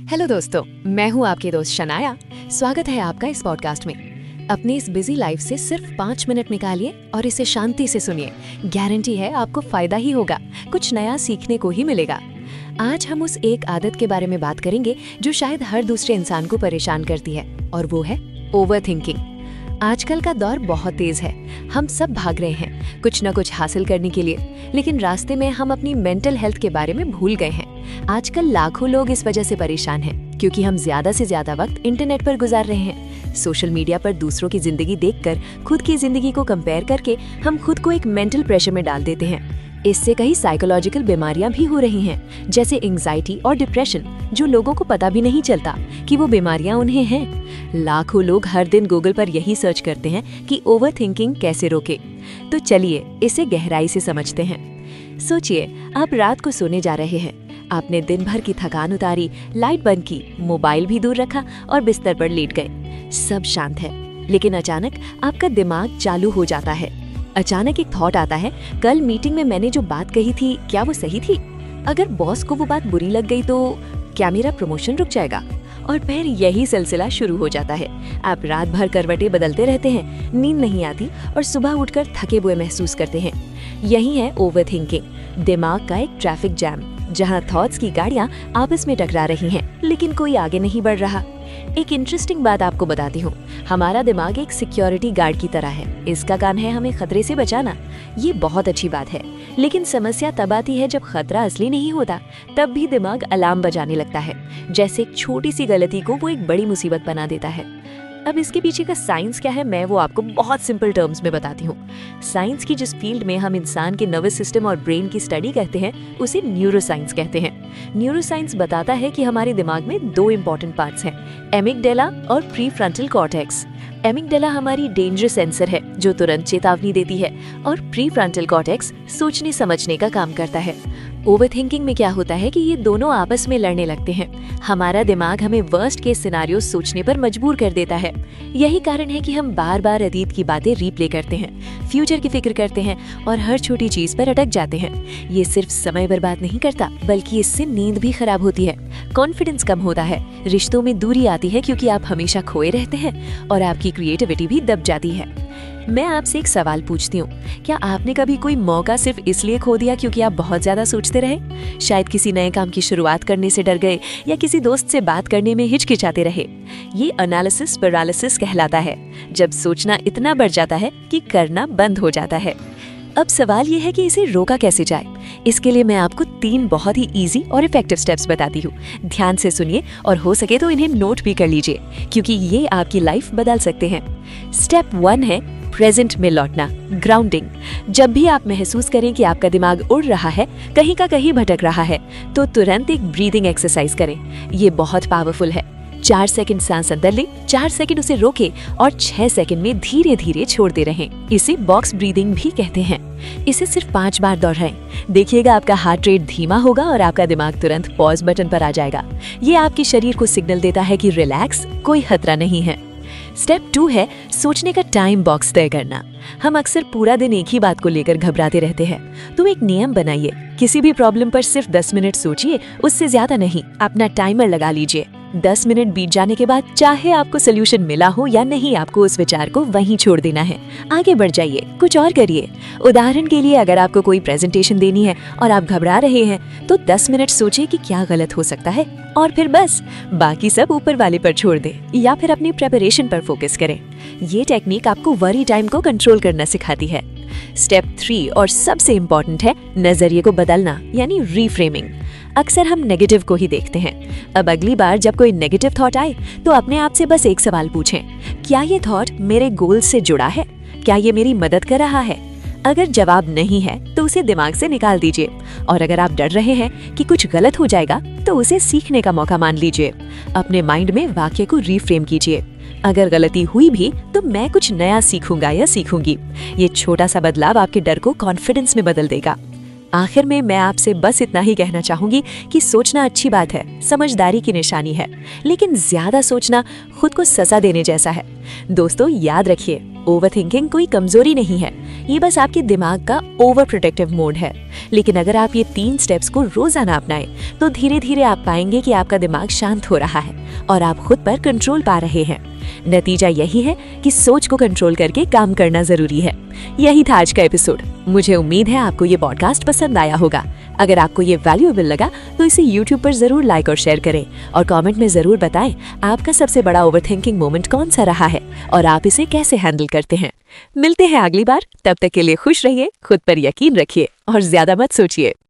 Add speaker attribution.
Speaker 1: Hello दोस्तों, मैं हूँ आपके दोस्त शनाया। स्वागत है आपका इस पॉडकास्ट में। अपनी इस बिजी लाइफ से सिर्फ 5 मिनट निकालिए और इसे शांति से सुनिए। गारंटी है आपको फायदा ही होगा, कुछ नया सीखने को ही मिलेगा। आज हम उस एक आदत के बारे में बात करेंगे जो शायद हर दूसरे इंसान को परेशान करती है, और वो है ओवरथिंकिंग। आजकल का दौर बहुत तेज है। हम सब भाग रहे हैं कुछ न कुछ हासिल करने के लिए, लेकिन रास्ते में हम अपनी मेंटल हेल्थ के बारे में भूल गए हैं। आजकल लाखों लोग इस वजह से परेशान हैं क्योंकि हम ज्यादा से ज्यादा वक्त इंटरनेट पर गुजार रहे हैं। सोशल मीडिया पर दूसरों की जिंदगी देखकर खुद की जिंदगी को कंपेयर करके हम खुद को एक मेंटल प्रेशर में डाल देते हैं। इससे कई साइकोलॉजिकल बीमारियां भी हो रही हैं, जैसे एंजाइटी और डिप्रेशन, जो लोगों को पता भी नहीं चलता कि वो बीमारियां उन्हें हैं। लाखों लोग हर दिन गूगल पर यही सर्च करते हैं कि ओवरथिंकिंग कैसे रोके। तो चलिए इसे गहराई से समझते हैं। सोचिए, आप रात को सोने जा रहे हैं। आपने दिन भर की थकान उतारी, लाइट बंद की, मोबाइल भी दूर रखा और बिस्तर पर लेट गए। सब शांत है, लेकिन अचानक आपका दिमाग चालू हो जाता है। अचानक एक थॉट आता है, कल मीटिंग में मैंने जो बात कही थी, क्या वो सही थी? अगर बॉस को वो बात बुरी लग गई तो क्या मेरा प्रमोशन रुक जाएगा? और फिर यही सिलसिला शुरू हो जाता है। आप रात भर करवटें बदलते रहते हैं, नींद नहीं आती और सुबह उठकर थके हुए महसूस करते हैं। यही है ओवरथिंकिंग, दिमाग का एक ट्रैफिक जैम, जहां थॉट्स की गाड़ियां आपस में टकरा रही हैं, लेकिन कोई आगे नहीं बढ़ रहा। एक इंटरेस्टिंग बात आपको बताती हूँ। हमारा दिमाग एक सिक्योरिटी गार्ड की तरह है। इसका काम है हमें खतरे से बचाना। ये बहुत अच्छी बात है, लेकिन समस्या तब आती है जब खतरा असली नहीं होता। तब भी दिमाग अलार्म बजाने लगता है, जैसे एक छोटी सी गलती को वो एक बड़ी मुसीबत बना देता है। अब इसके पीछे का साइंस क्या है, मैं वो आपको बहुत सिंपल टर्म्स में बताती हूँ। साइंस की जिस फील्ड में हम इंसान के नर्वस सिस्टम और ब्रेन की स्टडी करते हैं, उसे न्यूरोसाइंस कहते हैं। न्यूरोसाइंस बताता है कि हमारे दिमाग में 2 इंपॉर्टेंट पार्ट्स हैं, एमिगडाला और प्रीफ्रंटल कॉर्टेक्स। एमिगडाला हमारी डेंजर सेंसर है जो तुरंत चेतावनी देती है, और प्रीफ्रंटल कॉर्टेक्स सोचने समझने का काम करता है। ओवरथिंकिंग में क्या होता है कि ये दोनों आपस में लड़ने लगते हैं। हमारा दिमाग हमें वर्स्ट केस सिनारियो सोचने पर मजबूर कर देता है। यही कारण है कि हम बार बार अतीत की बातें रीप्ले करते हैं, फ्यूचर की फिक्र करते हैं और हर छोटी चीज पर अटक जाते हैं। ये सिर्फ समय बर्बाद नहीं करता, बल्कि इससे नींद भी खराब होती है, कॉन्फिडेंस कम होता है, रिश्तों में दूरी आती है क्योंकि आप हमेशा खोए रहते हैं, और आपकी क्रिएटिविटी भी दब जाती है। मैं आपसे एक सवाल पूछती हूँ, क्या आपने कभी कोई मौका सिर्फ इसलिए खो दिया क्योंकि आप बहुत ज्यादा सोचते रहे? शायद किसी नए काम की शुरुआत करने से डर गए या किसी दोस्त से बात करने में हिचकिचाते रहे। ये एनालिसिस पैरालिसिस कहलाता है, जब सोचना इतना बढ़ जाता है कि करना बंद हो जाता है। अब सवाल ये है कि इसे रोका कैसे जाए। इसके लिए मैं आपको 3 बहुत ही इजी और इफेक्टिव स्टेप्स बताती हूँ। ध्यान से सुनिए और हो सके तो इन्हें नोट भी कर लीजिए, क्योंकि ये आपकी लाइफ बदल सकते हैं। स्टेप 1 है प्रेजेंट में लौटना, ग्राउंडिंग। जब भी आप महसूस करें कि आपका दिमाग उड़ रहा है, कहीं का कहीं भटक रहा है, तो तुरंत एक ब्रीदिंग एक्सरसाइज करें। ये बहुत पावरफुल है। 4 सेकंड सांस अंदर लें, 4 सेकंड उसे रोकें और 6 सेकंड में धीरे धीरे छोड़ते रहें। इसे बॉक्स ब्रीदिंग भी कहते हैं। इसे सिर्फ 5 बार दोहराएं। देखिएगा आपका हार्ट रेट धीमा होगा और आपका दिमाग तुरंत पॉज बटन पर आ जाएगा। ये आपके शरीर को सिग्नल देता है कि रिलैक्स, कोई खतरा नहीं है। स्टेप 2 है सोचने का टाइम बॉक्स तय करना। हम अक्सर पूरा दिन एक ही बात को लेकर घबराते रहते हैं, तो एक नियम बनाइए। किसी भी प्रॉब्लम पर सिर्फ 10 मिनट सोचिए, उससे ज्यादा नहीं। अपना टाइमर लगा लीजिए। 10 मिनट बीत जाने के बाद चाहे आपको सोल्यूशन मिला हो या नहीं, आपको उस विचार को वहीं छोड़ देना है। आगे बढ़ जाइए, कुछ और करिए। उदाहरण के लिए, अगर आपको कोई प्रेजेंटेशन देनी है और आप घबरा रहे हैं, तो 10 मिनट सोचिए कि क्या गलत हो सकता है, और फिर बस बाकी सब ऊपर वाले पर छोड़ दें, या फिर अपनी प्रिपरेशन पर फोकस करें। ये टेक्निक आपको वरी टाइम को कंट्रोल करना सिखाती है। स्टेप 3 और सबसे इम्पोर्टेंट है नजरिए को बदलना, यानी रीफ्रेमिंग। अक्सर हम नेगेटिव को ही देखते हैं। अब अगली बार जब कोई नेगेटिव थॉट आए, तो अपने आप से बस एक सवाल पूछें, क्या ये थॉट मेरे गोल से जुड़ा है? क्या ये मेरी मदद कर रहा है? अगर जवाब नहीं है तो उसे दिमाग से निकाल दीजिए, और अगर आप डर रहे हैं कि कुछ गलत हो जाएगा, तो उसे सीखने का मौका मान लीजिए। अपने माइंड में वाक्य को रीफ्रेम कीजिए, अगर गलती हुई भी तो मैं कुछ नया सीखूंगा या सीखूंगी। ये छोटा सा बदलाव आपके डर को कॉन्फिडेंस में बदल देगा। आखिर में मैं आपसे बस इतना ही कहना चाहूंगी कि सोचना अच्छी बात है, समझदारी की निशानी है, लेकिन ज्यादा सोचना खुद को सजा देने जैसा है। दोस्तों, याद रखिए, ओवरथिंकिंग कोई कमजोरी नहीं है, ये बस आपके दिमाग का ओवर प्रोटेक्टिव मोड है। लेकिन अगर आप ये 3 स्टेप्स को रोजाना अपनाएं तो धीरे धीरे आप पाएंगे कि आपका दिमाग शांत हो रहा है और आप खुद पर कंट्रोल पा रहे हैं। नतीजा यही है कि सोच को कंट्रोल करके काम करना जरूरी है। यही था आज का एपिसोड। मुझे उम्मीद है आपको ये पॉडकास्ट पसंद आया होगा। अगर आपको ये वैल्यूएबल लगा तो इसे YouTube पर जरूर लाइक और शेयर करें और कमेंट में जरूर बताएं आपका सबसे बड़ा ओवरथिंकिंग मोमेंट कौन सा रहा है और आप इसे कैसे हैंडल करते हैं। मिलते हैं अगली बार, तब तक के लिए खुश रहिए, खुद पर यकीन रखिए और ज्यादा मत सोचिए।